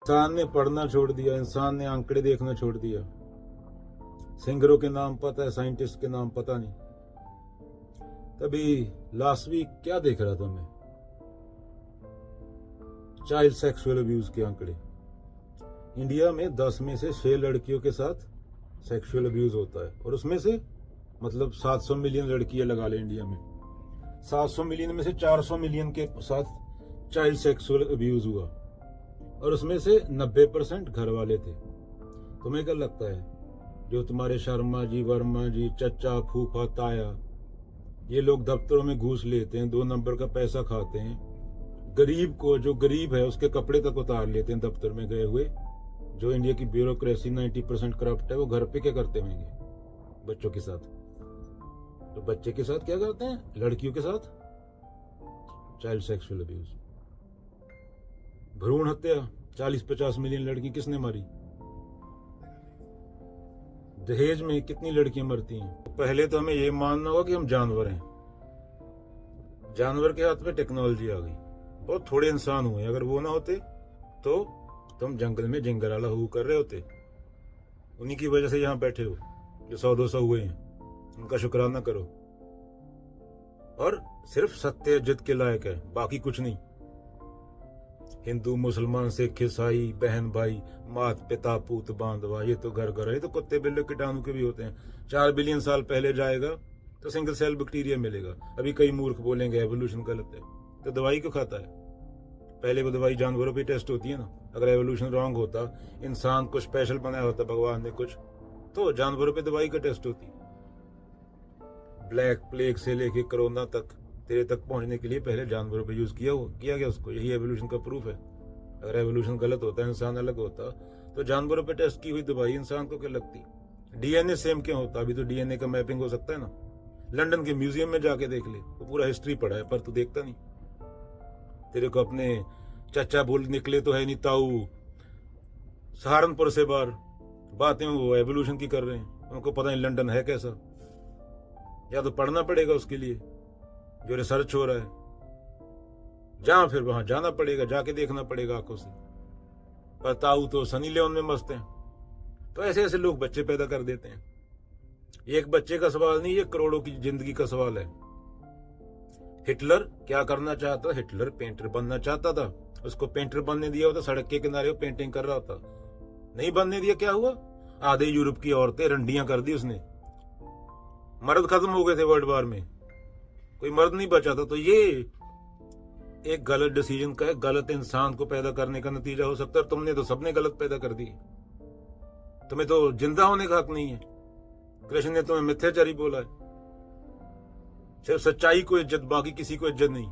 इंसान ने पढ़ना छोड़ दिया, इंसान ने आंकड़े देखना छोड़ दिया। सिंगरों के नाम पता है, साइंटिस्ट के नाम पता नहीं। तभी लास्ट वीक क्या देख रहा था मैं, चाइल्ड सेक्सुअल अब्यूज के आंकड़े। इंडिया में 10 में से 6 लड़कियों के साथ सेक्सुअल अब्यूज होता है, और उसमें से मतलब 700 मिलियन लड़कियां लगा ले इंडिया में, 700 मिलियन में से 400 मिलियन के साथ चाइल्ड सेक्सुअल अब्यूज हुआ, और उसमें से 90% घर वाले थे। तुम्हें क्या लगता है, जो तुम्हारे शर्मा जी, वर्मा जी, चचा, फूफा, ताया, ये लोग दफ्तरों में घूस लेते हैं, 2 नंबर का पैसा खाते हैं, गरीब को, जो गरीब है उसके कपड़े तक उतार लेते हैं दफ्तर में गए हुए। जो इंडिया की ब्यूरोक्रेसी 90% करप्ट है, वो घर पे क्या करते होंगे बच्चों के साथ? तो बच्चे के साथ क्या करते हैं, लड़कियों के साथ चाइल्ड सेक्सुअल अब्यूज, भ्रूण हत्या। 40-50 मिलियन लड़की किसने मारी? दहेज में कितनी लड़कियां मरती हैं? पहले तो हमें ये मानना होगा कि हम जानवर हैं। जानवर के हाथ में टेक्नोलॉजी आ गई, बहुत थोड़े इंसान हुए। अगर वो ना होते तो तुम जंगल में जिंगराला हु कर रहे होते। उन्हीं की वजह से यहाँ बैठे हो, जो 100-200 हुए हैं, उनका शुक्राना करो। और सिर्फ सत्य जिद के लायक है, बाकी कुछ नहीं। हिंदू, मुसलमान, सिख, ईसाई, बहन भाई, मात पिता, पूत बांधवा, ये तो घर घर है। ये तो कुत्ते बिल्ले कीटाणु के भी होते हैं। 4 बिलियन साल पहले जाएगा तो सिंगल सेल बैक्टीरिया मिलेगा। अभी कई मूर्ख बोलेंगे एवोल्यूशन गलत है, तो दवाई क्यों खाता है? पहले वो दवाई जानवरों पे टेस्ट होती है ना। अगर एवोल्यूशन रॉन्ग होता, इंसान को स्पेशल बनाया होता भगवान ने कुछ, तो जानवरों पे दवाई का टेस्ट होती। ब्लैक प्लेग से लेके कोरोना तक तेरे तक पहुंचने के लिए पहले जानवरों पे यूज किया गया उसको। यही एवोल्यूशन का प्रूफ है। अगर एवोल्यूशन गलत होता, इंसान अलग होता, तो जानवरों पे टेस्ट की हुई दवाई इंसान को क्या लगती? डीएनए सेम क्यों होता? अभी तो डीएनए का मैपिंग हो सकता है ना। लंदन के म्यूजियम में जाके देख ले, वो पूरा हिस्ट्री पढ़ा है, पर तू देखता नहीं। तेरे को अपने चचा बोल निकले तो है नहीं, ताऊ सहारनपुर से बाहर बातें वो एवोल्यूशन की कर रहे हैं। उनको पता नहीं लंदन है कैसा। या तो पढ़ना पड़ेगा उसके लिए, जो रिसर्च हो रहा है, जहां फिर वहां जाना पड़ेगा, जाके देखना पड़ेगा आंखों से। पर ताऊ तो सनी लियोन में मस्त हैं। तो ऐसे ऐसे लोग बच्चे पैदा कर देते हैं। एक बच्चे का सवाल नहीं, ये करोड़ों की जिंदगी का सवाल है। हिटलर क्या करना चाहता? हिटलर पेंटर बनना चाहता था। उसको पेंटर बनने दिया होता, सड़क के किनारे वो पेंटिंग कर रहा था। नहीं बनने दिया, क्या हुआ? आधे यूरोप की औरतें रंडियां कर दी उसने। मर्द खत्म हो गए थे वर्ल्ड वार में, कोई मर्द नहीं बचा था। तो ये एक गलत डिसीजन का, एक गलत इंसान को पैदा करने का नतीजा हो सकता है। तुमने तो सबने गलत पैदा कर दी। तुम्हें तो जिंदा होने का हक नहीं है। कृष्ण ने तुम्हें मिथ्याचारी बोला है। सिर्फ सच्चाई को इज्जत, बाकी किसी को इज्जत नहीं।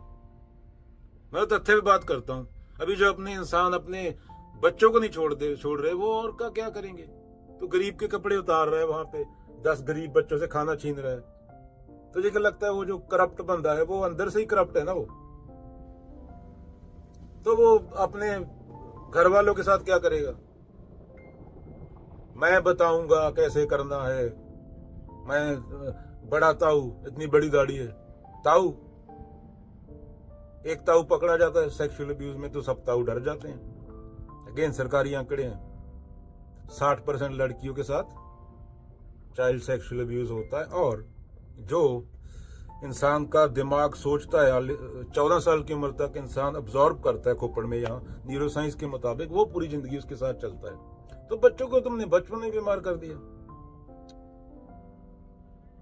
मैं तो तथ्य पे बात करता हूं। अभी जो अपने इंसान अपने बच्चों को नहीं छोड़ रहे, वो और का क्या करेंगे? तो गरीब के कपड़े उतार रहा है, वहां पे 10 गरीब बच्चों से खाना छीन रहा है। तुझे क्या लगता है वो जो करप्ट बंदा है, वो अंदर से ही करप्ट है ना? वो तो वो अपने घर वालों के साथ क्या करेगा? मैं बताऊंगा कैसे करना है, मैं बड़ा ताऊ, इतनी बड़ी गाड़ी है। ताऊ, एक ताऊ पकड़ा जाता है सेक्सुअल अब्यूज में तो सब ताऊ डर जाते हैं। अगेन सरकारी आंकड़े हैं, 60% लड़कियों के साथ चाइल्ड सेक्सुअल अब्यूज होता है। और जो इंसान का दिमाग सोचता है, 14 साल की उम्र तक इंसान अब्जॉर्ब करता है खोपड़ में, यहाँ न्यूरोसाइंस के मुताबिक, वो पूरी जिंदगी उसके साथ चलता है। तो बच्चों को तुमने बचपन में बीमार कर दिया।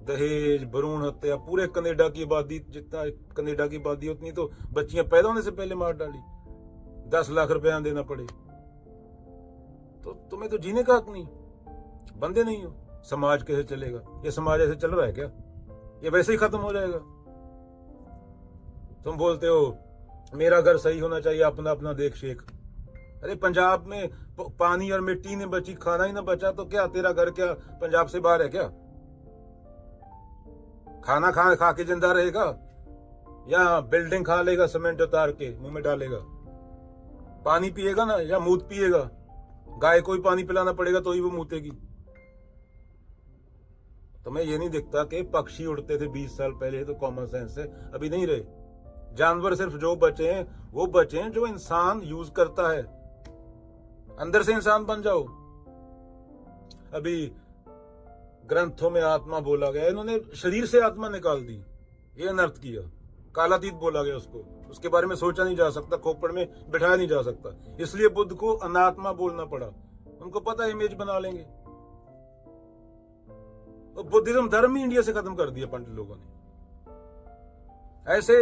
दहेज, भ्रूण हत्या, पूरे कनाडा की आबादी, जितना कनाडा की आबादी उतनी तो बच्चियां पैदा होने से पहले मार डाली। 10 लाख रुपया देना पड़े। तो तुम्हें तो जीने का हक नहीं, बंदे नहीं हो। समाज कैसे चलेगा? ये समाज ऐसे चल रहा है क्या? ये वैसे ही खत्म हो जाएगा। तुम बोलते हो मेरा घर सही होना चाहिए, अपना अपना देख शेख। अरे पंजाब में पानी और मिट्टी ने बची, खाना ही ना बचा, तो क्या तेरा घर क्या पंजाब से बाहर है क्या? खाना खा के जिंदा रहेगा, या बिल्डिंग खा लेगा सीमेंट उतार के मुंह में डालेगा? पानी पिएगा ना, या मूत पिएगा? गाय को ही पानी पिलाना पड़ेगा तो ही वो मूतेगी। तुम्हें ये नहीं दिखता कि पक्षी उड़ते थे 20 साल पहले, तो कॉमन सेंस है, अभी नहीं रहे। जानवर सिर्फ जो बचे हैं वो बचे हैं जो इंसान यूज करता है। अंदर से इंसान बन जाओ। अभी ग्रंथों में आत्मा बोला गया, इन्होंने शरीर से आत्मा निकाल दी, ये अनर्थ किया। कालातीत बोला गया उसको, उसके बारे में सोचा नहीं जा सकता, खोपड़ में बिठाया नहीं जा सकता, इसलिए बुद्ध को अनात्मा बोलना पड़ा। उनको पता इमेज बना लेंगे। और बुद्धिज्म धर्म ही इंडिया से खत्म कर दिया पंडित लोगों ने। ऐसे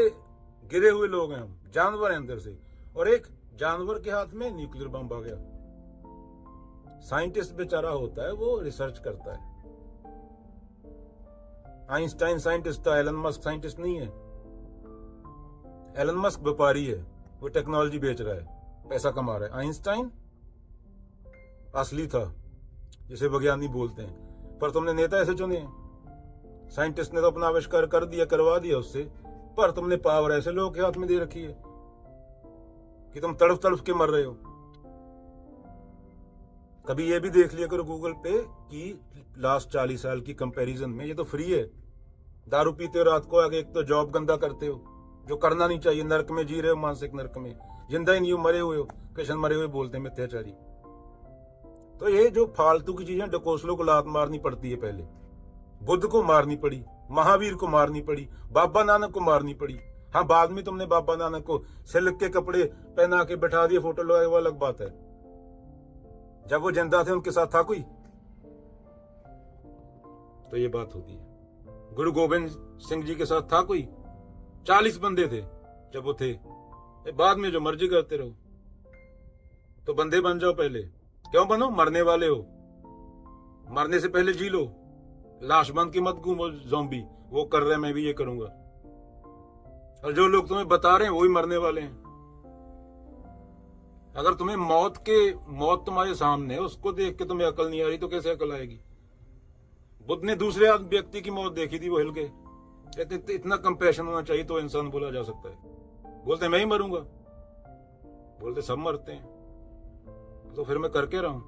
गिरे हुए लोग हैं हम, जानवर हैं अंदर से। और एक जानवर के हाथ में न्यूक्लियर बम आ गया। साइंटिस्ट बेचारा होता है, वो रिसर्च करता है। आइंस्टाइन साइंटिस्ट था, एलन मस्क साइंटिस्ट नहीं है। एलन मस्क व्यापारी है, वो टेक्नोलॉजी बेच रहा है, पैसा कमा रहा है। आइंस्टाइन असली था, जिसे विज्ञानी बोलते हैं। पर तुमने नेता ऐसे चुने हैं। साइंटिस्ट ने तो अपना आविष्कार कर दिया, करवा दिया उससे, पर तुमने पावर ऐसे लोगों के हाथ में दे रखी है कि तुम तड़प तड़प के मर रहे हो। कभी ये भी देख लिया करो गूगल पे कि लास्ट 40 साल की कंपैरिजन में, ये तो फ्री है। दारू पीते हो रात को आगे, एक तो जॉब गंदा करते हो जो करना नहीं चाहिए, नर्क में जी रहे हो, मानसिक नर्क में, जिंदा ही नहीं हो, मरे हुए हो। कृष्ण मरे हुए बोलते हैं मिथ्याचारी। तो ये जो फालतू की चीजें, डकोसलों को लात मारनी पड़ती है। पहले बुद्ध को मारनी पड़ी, महावीर को मारनी पड़ी, बाबा नानक को मारनी पड़ी। हाँ, बाद में तुमने बाबा नानक को सिल्क के कपड़े पहना के बैठा दिए, फोटो लगाए, वो अलग बात है। जब वो जिंदा थे उनके साथ था कोई? तो ये बात होती है। गुरु गोविंद सिंह जी के साथ था कोई? 40 बंदे थे जब वो थे। बाद में जो मर्जी करते रहो। तो बंदे बन जाओ पहले। क्यों बनो? मरने वाले हो, मरने से पहले जी लो। लाश बन के मत घूमो ज़ॉम्बी, वो कर रहे मैं भी ये करूंगा। और जो लोग तुम्हें बता रहे हैं वही मरने वाले हैं। अगर तुम्हें मौत तुम्हारे सामने है, उसको देख के तुम्हें अकल नहीं आ रही तो कैसे अकल आएगी? बुद्ध ने दूसरे व्यक्ति की मौत देखी थी, वो हिल गए। इतना कंपैशन होना चाहिए तो इंसान बोला जा सकता है। बोलते मैं ही मरूंगा, बोलते सब मरते हैं, तो फिर मैं करके रहा हूं।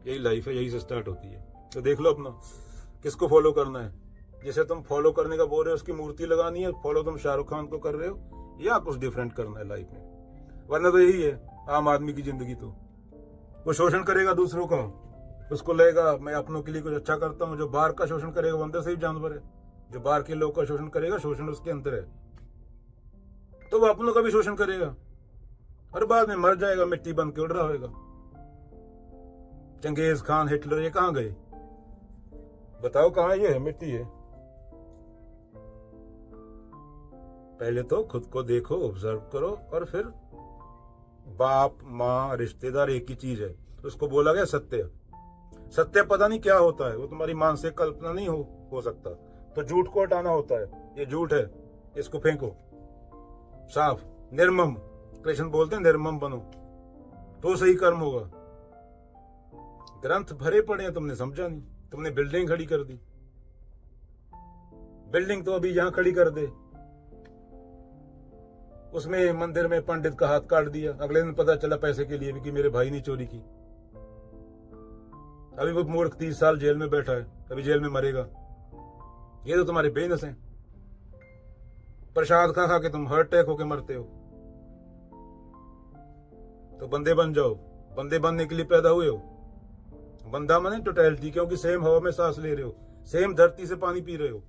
यही लाइफ है, यही से स्टार्ट होती है। तो देख लो अपना किसको फॉलो करना है। जिसे तुम फॉलो करने का बोल रहे हो उसकी मूर्ति लगानी है, फॉलो तुम शाहरुख खान को कर रहे हो, या कुछ डिफरेंट करना है लाइफ में। वरना तो यही है आम आदमी की जिंदगी। तो वो शोषण करेगा दूसरों का, उसको लगेगा मैं अपनों के लिए कुछ अच्छा करता हूँ। जो बाहर का शोषण करेगा वो अंदर से ही जानवर है। जो बाहर के लोग का शोषण करेगा, शोषण उसके अंदर है, तो वो अपनों का भी शोषण करेगा और बाद में मर जाएगा, मिट्टी बन के उड़ रहा होगा। चंगेज खान, हिटलर, ये कहां गए? बताओ कहां? ये है, मिट्टी है। पहले तो खुद को देखो, ऑब्जर्व करो, और फिर बाप माँ रिश्तेदार एक ही चीज है। उसको बोला गया सत्य। सत्य पता नहीं क्या होता है, वो तुम्हारी मानसिक कल्पना नहीं हो सकता। तो झूठ को हटाना होता है। ये झूठ है, इसको फेंको साफ। निर्मम, कृष्ण बोलते हैं निर्मम बनो तो सही कर्म होगा। ग्रंथ भरे पड़े हैं, तुमने समझा नहीं। तुमने बिल्डिंग खड़ी कर दी। बिल्डिंग तो अभी यहां खड़ी कर दे, उसमें मंदिर में पंडित का हाथ काट दिया, अगले दिन पता चला पैसे के लिए भी कि मेरे भाई ने चोरी की। अभी वो मूर्ख 30 साल जेल में बैठा है, अभी जेल में मरेगा। ये तो तुम्हारे बेनस हैं। प्रसाद खा खा के तुम हार्ट अटैक होके मरते हो। तो बंदे बन जाओ। बंदे बनने के लिए पैदा हुए हो। बंदा माने टोटलिटी, क्योंकि सेम हवा में सांस ले रहे हो, सेम धरती से पानी पी रहे हो।